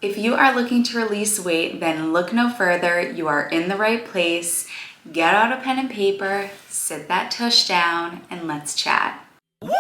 If you are looking to release weight, then look no further. You are in the right place. Get out a pen and paper, sit that tush down, and let's chat. Woo!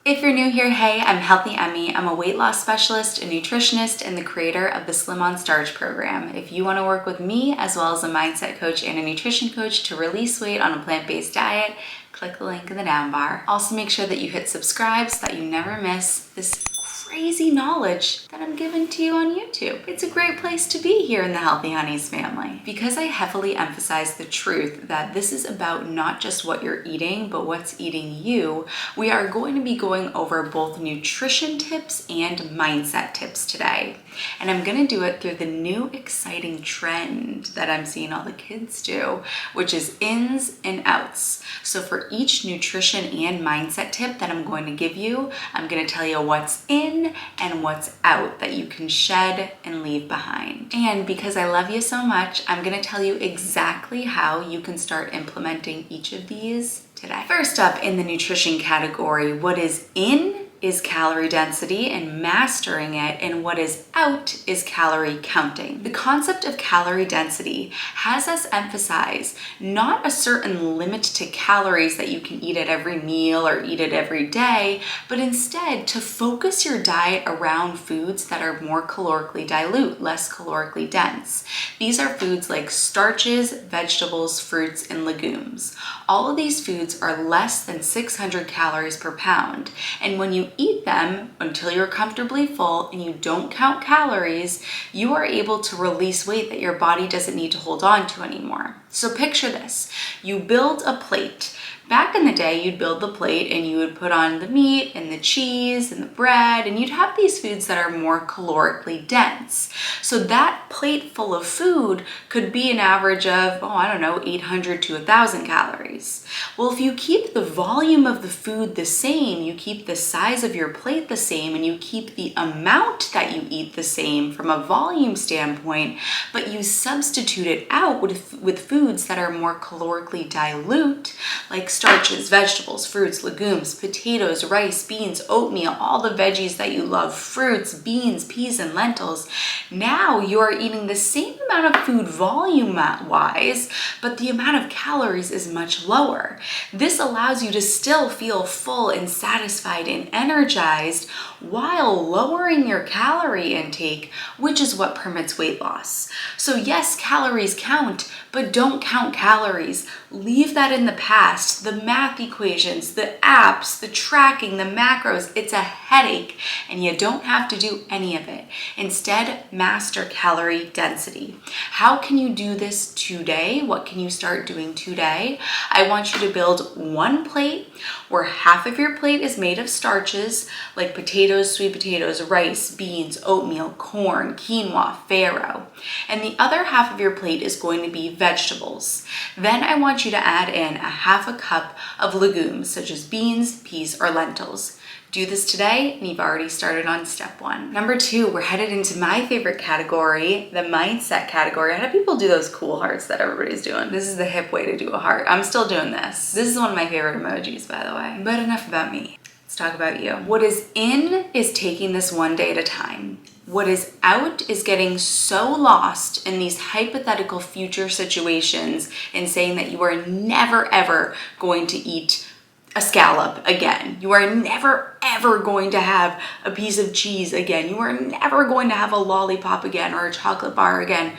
If you're new here, hey, I'm Healthy Emmie. I'm a weight loss specialist, a nutritionist, and the creator of the Slim on Starch program. If you want to work with me, as well as a mindset coach and a nutrition coach to release weight on a plant-based diet, click the link in the down bar. Also make sure that you hit subscribe so that you never miss this crazy knowledge that I'm giving to you on YouTube. It's a great place to be here in the Healthy Hunnies family. Because I heavily emphasize the truth that this is about not just what you're eating, but what's eating you, we are going to be going over both nutrition tips and mindset tips today. And I'm gonna do it through the new exciting trend that I'm seeing all the kids do, which is ins and outs. So for each nutrition and mindset tip that I'm going to give you, I'm gonna tell you what's in and what's out that you can shed and leave behind. And because I love you so much, I'm gonna tell you exactly how you can start implementing each of these today. First up in the nutrition category, what is in is calorie density and mastering it, and what is out is calorie counting. The concept of calorie density has us emphasize not a certain limit to calories that you can eat at every meal or eat it every day, but instead to focus your diet around foods that are more calorically dilute, less calorically dense. These are foods like starches, vegetables, fruits, and legumes. All of these foods are less than 600 calories per pound, and when you eat them until you're comfortably full and you don't count calories, you are able to release weight that your body doesn't need to hold on to anymore. So picture this, you build a plate. Back in the day, you'd build the plate and you would put on the meat and the cheese and the bread, and you'd have these foods that are more calorically dense. So that plate full of food could be an average of, 800 to 1,000 calories. Well, if you keep the volume of the food the same, you keep the size of your plate the same, and you keep the amount that you eat the same from a volume standpoint, but you substitute it out with foods that are more calorically dilute, like starches, vegetables, fruits, legumes, potatoes, rice, beans, oatmeal, all the veggies that you love, fruits, beans, peas, and lentils. Now you are eating the same amount of food volume-wise, but the amount of calories is much lower. This allows you to still feel full and satisfied and energized while lowering your calorie intake, which is what permits weight loss. So yes, calories count, but don't count calories. Leave that in the past. The math equations, the apps, the tracking, the macros, it's a headache, and you don't have to do any of it. Instead, master calorie density. How can you do this today? What can you start doing today? I want you to build one plate where half of your plate is made of starches like potatoes, sweet potatoes, rice, beans, oatmeal, corn, quinoa, farro. And the other half of your plate is going to be vegetables. Then I want you to add in a half a cup of legumes such as beans, peas, or lentils. Do this today and you've already started on step one. Number two, we're headed into my favorite category, the mindset category. How do people do those cool hearts that everybody's doing? This is the hip way to do a heart. I'm still doing this. This is one of my favorite emojis, by the way. But enough about me. Let's talk about you. What is in is taking this one day at a time. What is out is getting so lost in these hypothetical future situations and saying that you are never ever going to eat a scallop again. You are never ever going to have a piece of cheese again. You are never going to have a lollipop again or a chocolate bar again.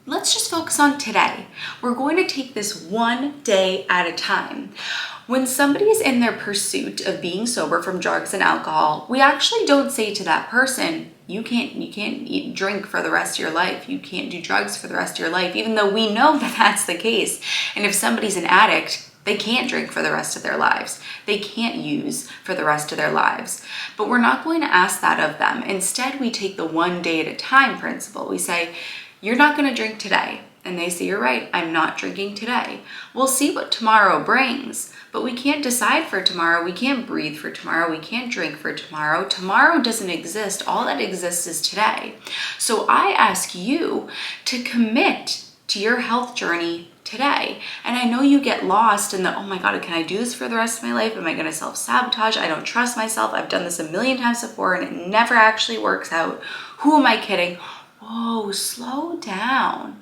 Let's just focus on today. We're going to take this one day at a time. When somebody is in their pursuit of being sober from drugs and alcohol, we actually don't say to that person, you can't eat, drink for the rest of your life. You can't do drugs for the rest of your life, even though we know that that's the case. And if somebody's an addict, they can't drink for the rest of their lives. They can't use for the rest of their lives. But we're not going to ask that of them. Instead, we take the one day at a time principle. We say, you're not going to drink today. And they say, you're right, I'm not drinking today. We'll see what tomorrow brings, but we can't decide for tomorrow. We can't breathe for tomorrow. We can't drink for tomorrow. Tomorrow doesn't exist. All that exists is today. So I ask you to commit to your health journey today. today. And I know you get lost in the, oh my God, can I do this for the rest of my life? Am I going to self-sabotage? I don't trust myself. I've done this a million times before and it never actually works out. Who am I kidding? Whoa, slow down.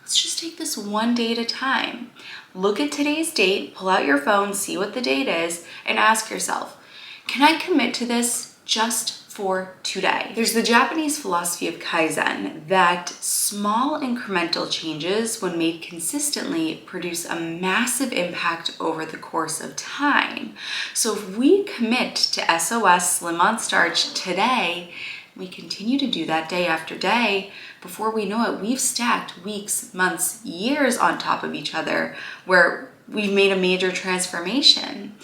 Let's just take this one day at a time. Look at today's date, pull out your phone, see what the date is, and ask yourself, can I commit to this just for today? There's the Japanese philosophy of Kaizen that small incremental changes, when made consistently, produce a massive impact over the course of time. So if we commit to SOS Slim on Starch today, we continue to do that day after day, before we know it, we've stacked weeks, months, years on top of each other where we've made a major transformation.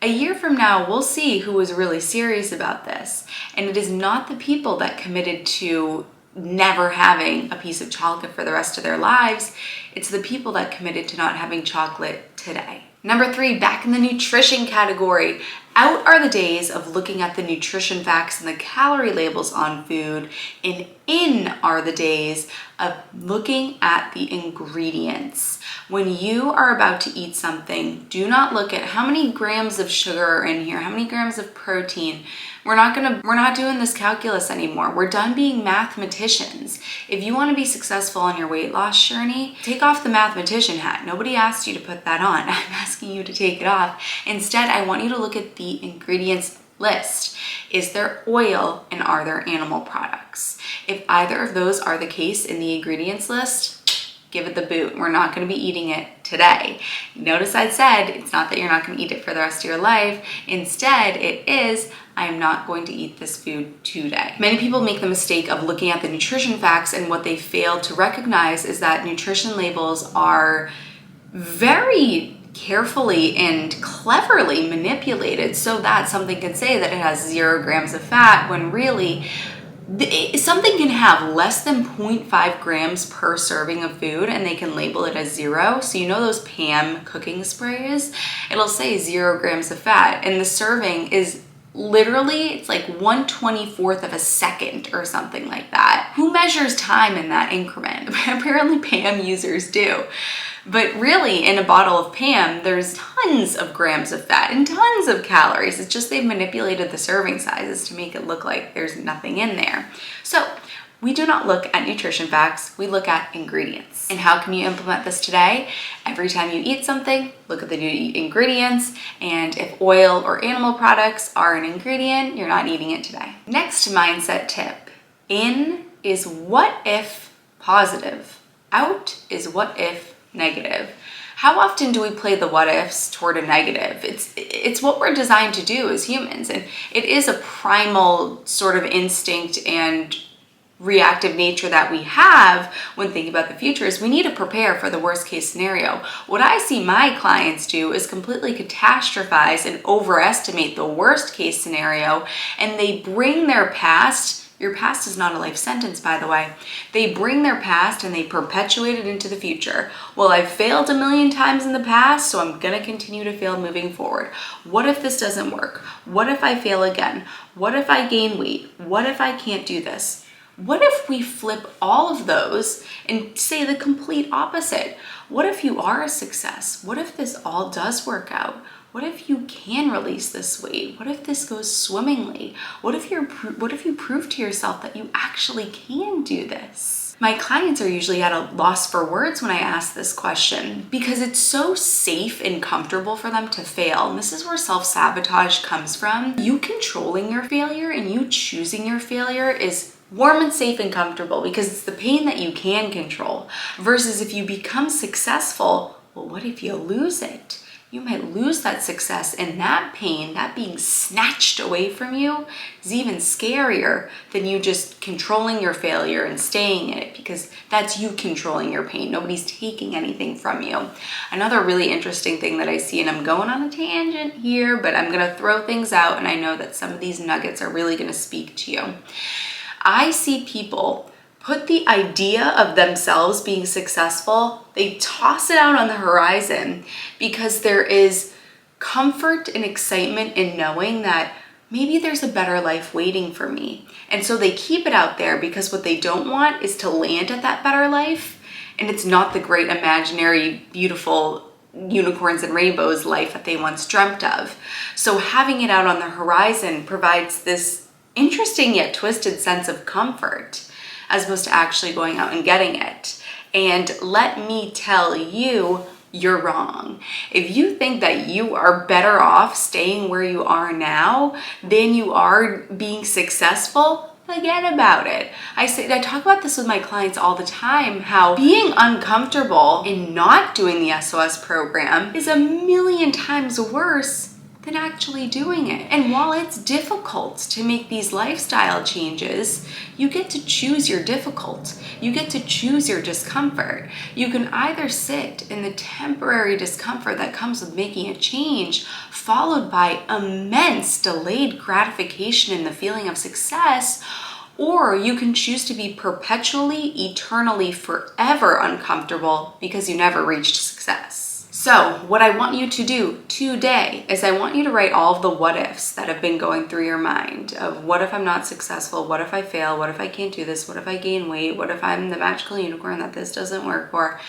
A year from now, we'll see who was really serious about this. And it is not the people that committed to never having a piece of chocolate for the rest of their lives. It's the people that committed to not having chocolate today. Number 3, back in the nutrition category. Out are the days of looking at the nutrition facts and the calorie labels on food, and in are the days of looking at the ingredients. When you are about to eat something, do not look at how many grams of sugar are in here, how many grams of protein. We're not doing this calculus anymore. We're done being mathematicians. If you want to be successful on your weight loss journey, take off the mathematician hat. Nobody asked you to put that on. I'm asking you to take it off. Instead, I want you to look at the ingredients list. Is there oil and are there animal products? If either of those are the case in the ingredients list, give it the boot. We're not going to be eating it today. Notice I said it's not that you're not going to eat it for the rest of your life. Instead, it is, I am not going to eat this food today. Many people make the mistake of looking at the nutrition facts, and what they fail to recognize is that nutrition labels are very carefully and cleverly manipulated so that something can say that it has 0 grams of fat when really something can have less than 0.5 grams per serving of food and they can label it as 0. So you know those Pam cooking sprays? It'll say 0 grams of fat and the serving is literally, it's like 1/24th of a second or something like that. Who measures time in that increment? Apparently Pam users do. But really, in a bottle of Pam, there's tons of grams of fat and tons of calories. It's just they've manipulated the serving sizes to make it look like there's nothing in there. So we do not look at nutrition facts, we look at ingredients. And how can you implement this today? Every time you eat something, look at the ingredients, and if oil or animal products are an ingredient, you're not eating it today. Next mindset tip. In is what if positive. Out is what if negative. How often do we play the what ifs toward a negative? It's what we're designed to do as humans, and it is a primal sort of instinct and reactive nature that we have when thinking about the future is we need to prepare for the worst case scenario. What I see my clients do is completely catastrophize and overestimate the worst case scenario, and they bring their past. Your past is not a life sentence, by the way. They bring their past and they perpetuate it into the future. Well, I've failed 1,000,000 times in the past, so I'm gonna continue to fail moving forward. What if this doesn't work? What if I fail again? What if I gain weight? What if I can't do this? What if we flip all of those and say the complete opposite? What if you are a success? What if this all does work out? What if you can release this weight? What if this goes swimmingly? What if you prove to yourself that you actually can do this? My clients are usually at a loss for words when I ask this question because it's so safe and comfortable for them to fail. And this is where self-sabotage comes from. You controlling your failure and you choosing your failure is warm and safe and comfortable because it's the pain that you can control. Versus if you become successful, well, what if you lose it? You might lose that success, and that pain, that being snatched away from you, is even scarier than you just controlling your failure and staying in it, because that's you controlling your pain. Nobody's taking anything from you. Another really interesting thing that I see, and I'm going on a tangent here, but I'm gonna throw things out, and I know that some of these nuggets are really gonna speak to you. I see people put the idea of themselves being successful, they toss it out on the horizon because there is comfort and excitement in knowing that maybe there's a better life waiting for me. And so they keep it out there because what they don't want is to land at that better life And it's not the great imaginary, beautiful unicorns and rainbows life that they once dreamt of. So having it out on the horizon provides this interesting yet twisted sense of comfort as opposed to actually going out and getting it. And let me tell you, you're wrong. If you think that you are better off staying where you are now than you are being successful, forget about it. I talk about this with my clients all the time, how being uncomfortable in not doing the SOS program is a million times worse than actually doing it. And while it's difficult to make these lifestyle changes, you get to choose your difficult. You get to choose your discomfort. You can either sit in the temporary discomfort that comes with making a change, followed by immense delayed gratification and the feeling of success, or you can choose to be perpetually, eternally, forever uncomfortable because you never reached success. So what I want you to do today is I want you to write all of the what ifs that have been going through your mind of what if I'm not successful? What if I fail? What if I can't do this? What if I gain weight? What if I'm the magical unicorn that this doesn't work for?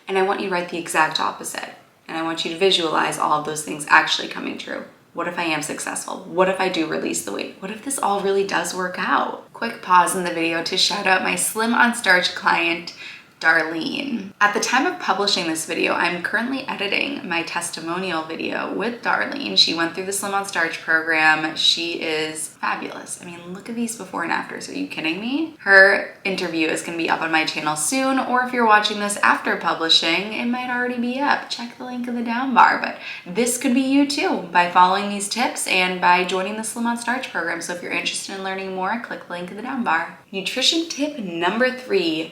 And I want you to write the exact opposite. And I want you to visualize all of those things actually coming true. What if I am successful? What if I do release the weight? What if this all really does work out? Quick pause in the video to shout out my Slim on Starch client, Darlene. At the time of publishing this video, I'm currently editing my testimonial video with Darlene. She went through the Slim on Starch program. She is fabulous. I mean, look at these before and afters. Are you kidding me? Her interview is going to be up on my channel soon, or if you're watching this after publishing, it might already be up. Check the link in the down bar. But this could be you too by following these tips and by joining the Slim on Starch program. So if you're interested in learning more, click the link in the down bar. Nutrition tip number 3.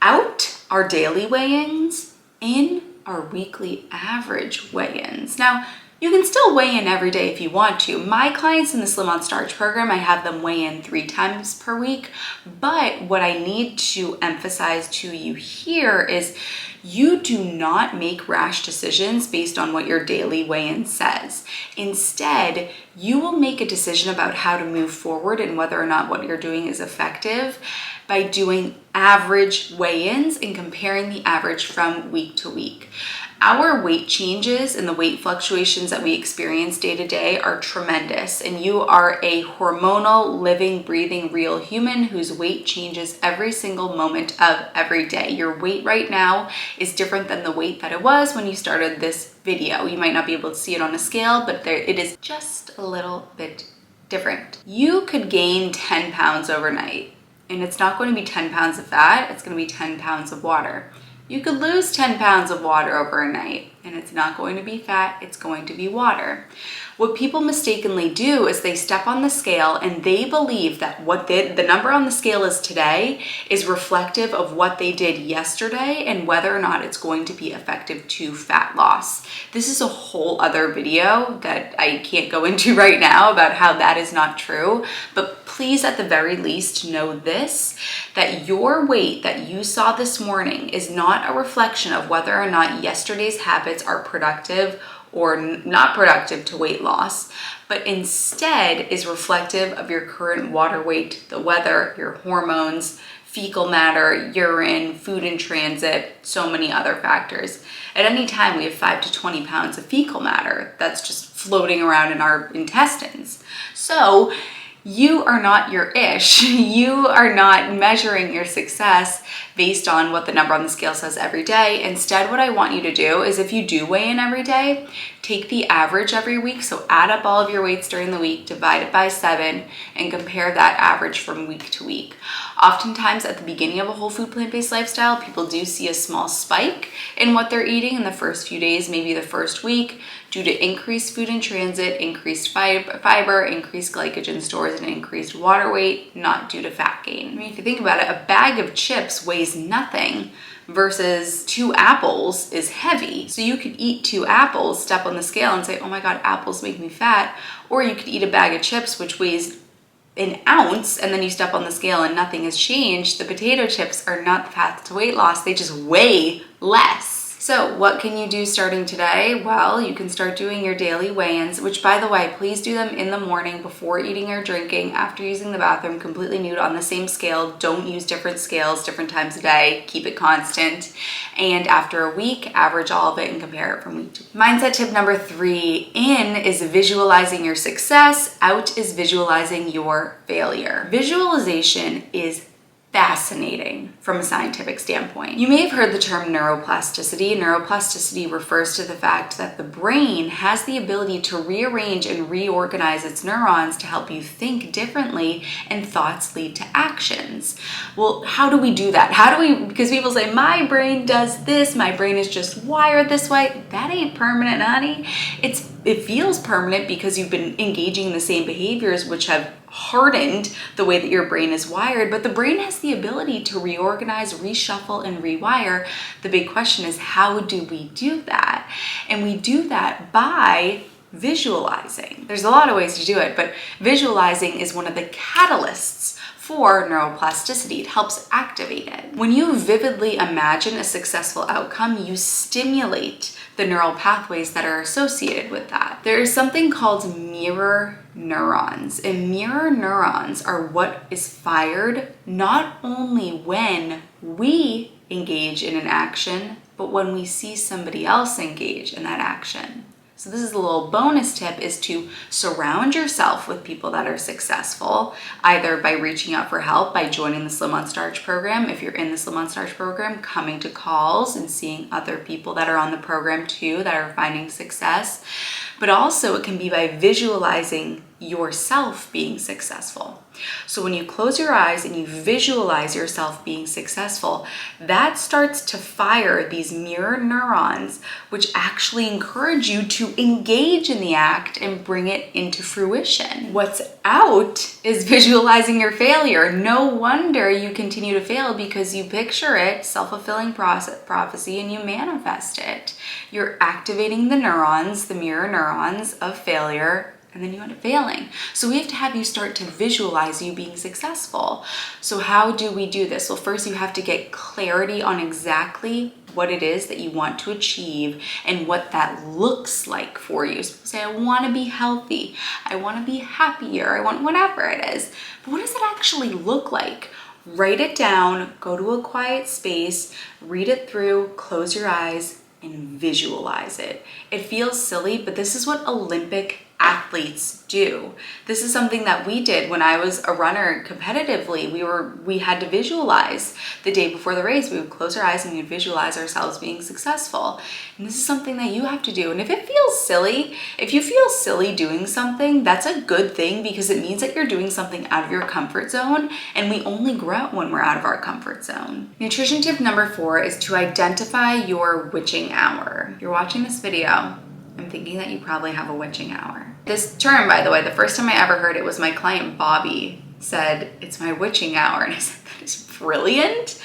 Out our daily weigh-ins, in our weekly average weigh-ins. Now, you can still weigh in every day if you want to. My clients in the Slim on Starch program, I have them weigh in 3 times per week. But what I need to emphasize to you here is you do not make rash decisions based on what your daily weigh-in says. Instead, you will make a decision about how to move forward and whether or not what you're doing is effective by doing average weigh-ins and comparing the average from week to week. Our weight changes and the weight fluctuations that we experience day to day are tremendous, and you are a hormonal, living, breathing, real human whose weight changes every single moment of every day. Your weight right now is different than the weight that it was when you started this video. You might not be able to see it on a scale, but it is just a little bit different. You could gain 10 pounds overnight, and it's not going to be 10 pounds of fat, it's going to be 10 pounds of water. You could lose 10 pounds of water overnight, and it's not going to be fat, it's going to be water. What people mistakenly do is they step on the scale and they believe that what the number on the scale is today is reflective of what they did yesterday and whether or not it's going to be effective to fat loss. This is a whole other video that I can't go into right now about how that is not true, but please at the very least know this, that your weight that you saw this morning is not a reflection of whether or not yesterday's habits are productive or not productive to weight loss, but instead is reflective of your current water weight, the weather, your hormones, fecal matter, urine, food in transit, so many other factors. At any time, we have 5 to 20 pounds of fecal matter that's just floating around in our intestines. So you are not your ish. You are not measuring your success based on what the number on the scale says every day. Instead, what I want you to do is if you do weigh in every day, take the average every week. So add up all of your weights during the week, divide it by 7, and compare that average from week to week. Oftentimes at the beginning of a whole food plant-based lifestyle, people do see a small spike in what they're eating in the first few days, maybe the first week, due to increased food in transit, increased fiber, increased glycogen stores, and increased water weight, not due to fat gain. I mean, if you think about it, a bag of chips weighs nothing versus 2 apples is heavy. So you could eat 2 apples, step on the scale and say, oh my God, apples make me fat. Or you could eat a bag of chips, which weighs an ounce, and then you step on the scale and nothing has changed. The potato chips are not the path to weight loss. They just weigh less. So what can you do starting today? Well, you can start doing your daily weigh-ins, which by the way, please do them in the morning before eating or drinking, after using the bathroom, completely nude on the same scale. Don't use different scales, different times a day. Keep it constant. And after a week, average all of it and compare it from week to week. Mindset tip number 3, in is visualizing your success, out is visualizing your failure. Visualization is fascinating from a scientific standpoint. You may have heard the term neuroplasticity. Neuroplasticity refers to the fact that the brain has the ability to rearrange and reorganize its neurons to help you think differently, and thoughts lead to actions. Well, how do we do that? Because people say, my brain does this, my brain is just wired this way. That ain't permanent, honey. It feels permanent because you've been engaging in the same behaviors which have hardened the way that your brain is wired, but the brain has the ability to reorganize, reshuffle, and rewire. The big question is, how do we do that? And we do that by visualizing. There's a lot of ways to do it, but visualizing is one of the catalysts for neuroplasticity. It helps activate it. When you vividly imagine a successful outcome, you stimulate the neural pathways that are associated with that. There is something called mirror neurons, and mirror neurons are what is fired not only when we engage in an action, but when we see somebody else engage in that action. So this is a little bonus tip, is to surround yourself with people that are successful, either by reaching out for help, by joining the Slim on Starch program. If you're in the Slim on Starch program, coming to calls and seeing other people that are on the program too, that are finding success. But also it can be by visualizing yourself being successful. So when you close your eyes and you visualize yourself being successful, that starts to fire these mirror neurons, which actually encourage you to engage in the act and bring it into fruition. What's out is visualizing your failure. No wonder you continue to fail, because you picture it, self-fulfilling prophecy, and you manifest it. You're activating the neurons, the mirror neurons of failure, and then you end up failing. So we have to have you start to visualize you being successful. So how do we do this? Well, first you have to get clarity on exactly what it is that you want to achieve and what that looks like for you. So people say, I want to be healthy, I want to be happier, I want whatever it is. But what does it actually look like? Write it down, go to a quiet space, read it through, close your eyes, and visualize it. It feels silly, but this is what Olympic athletes do. This is something that we did when I was a runner competitively. We had to visualize the day before the race. We would close our eyes and we would visualize ourselves being successful. And this is something that you have to do. And if it feels silly, if you feel silly doing something, that's a good thing, because it means that you're doing something out of your comfort zone, and we only grow when we're out of our comfort zone. Nutrition tip number 4 is to identify your witching hour. If you're watching this video, I'm thinking that you probably have a witching hour. This term, by the way, the first time I ever heard it was my client Bobby said, it's my witching hour. And I said, that is brilliant.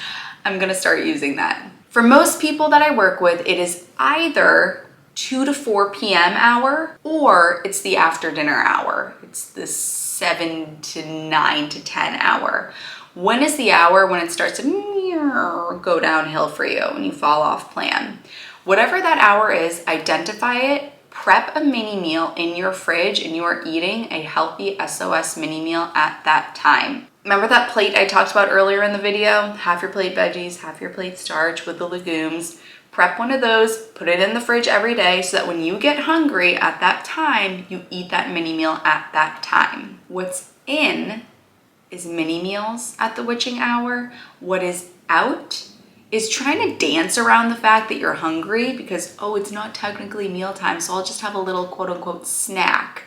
I'm gonna start using that. For most people that I work with, it is either 2 to 4 p.m. hour, or it's the after dinner hour. It's the 7 to 9 to 10 hour. When is the hour when it starts to go downhill for you and you fall off plan? Whatever that hour is, identify it, prep a mini meal in your fridge, and you are eating a healthy SOS mini meal at that time. Remember that plate I talked about earlier in the video? Half your plate veggies, half your plate starch with the legumes. Prep one of those, put it in the fridge every day so that when you get hungry at that time, you eat that mini meal at that time. What's in is mini meals at the witching hour. What is out is trying to dance around the fact that you're hungry because, oh, it's not technically mealtime, so I'll just have a little quote unquote snack.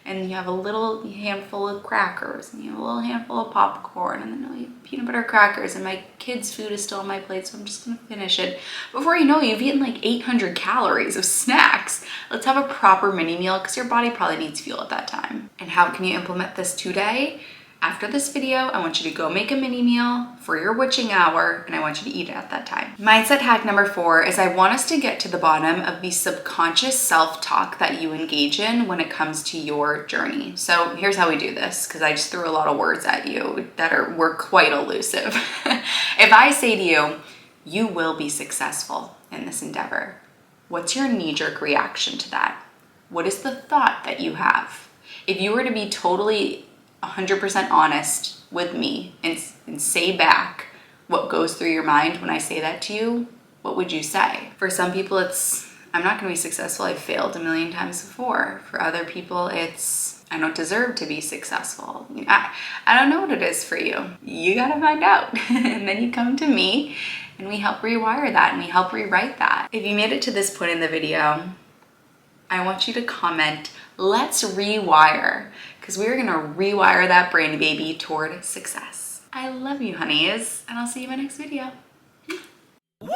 And you have a little handful of crackers, and you have a little handful of popcorn, and then you have peanut butter crackers, and my kids' food is still on my plate, so I'm just gonna finish it. Before you know it, you've eaten like 800 calories of snacks. Let's have a proper mini meal, because your body probably needs fuel at that time. And how can you implement this today? After this video, I want you to go make a mini meal for your witching hour, and I want you to eat it at that time. Mindset hack number 4 is I want us to get to the bottom of the subconscious self-talk that you engage in when it comes to your journey. So here's how we do this, because I just threw a lot of words at you that were quite elusive. If I say to you, you will be successful, in this endeavor? What's your knee-jerk reaction to that? What is the thought that you have? If you were to be totally 100% honest with me and say back what goes through your mind when I say that to you, what would you say? For some people, it's, I'm not gonna be successful, I've failed a million times before. For other people, it's, I don't deserve to be successful. I don't know what it is for you. You gotta find out. And then you come to me and we help rewire that and we help rewrite that. If you made it to this point in the video, I want you to comment, let's rewire, because we're gonna rewire that brain baby toward success. I love you, honeys, and I'll see you in my next video. Woo!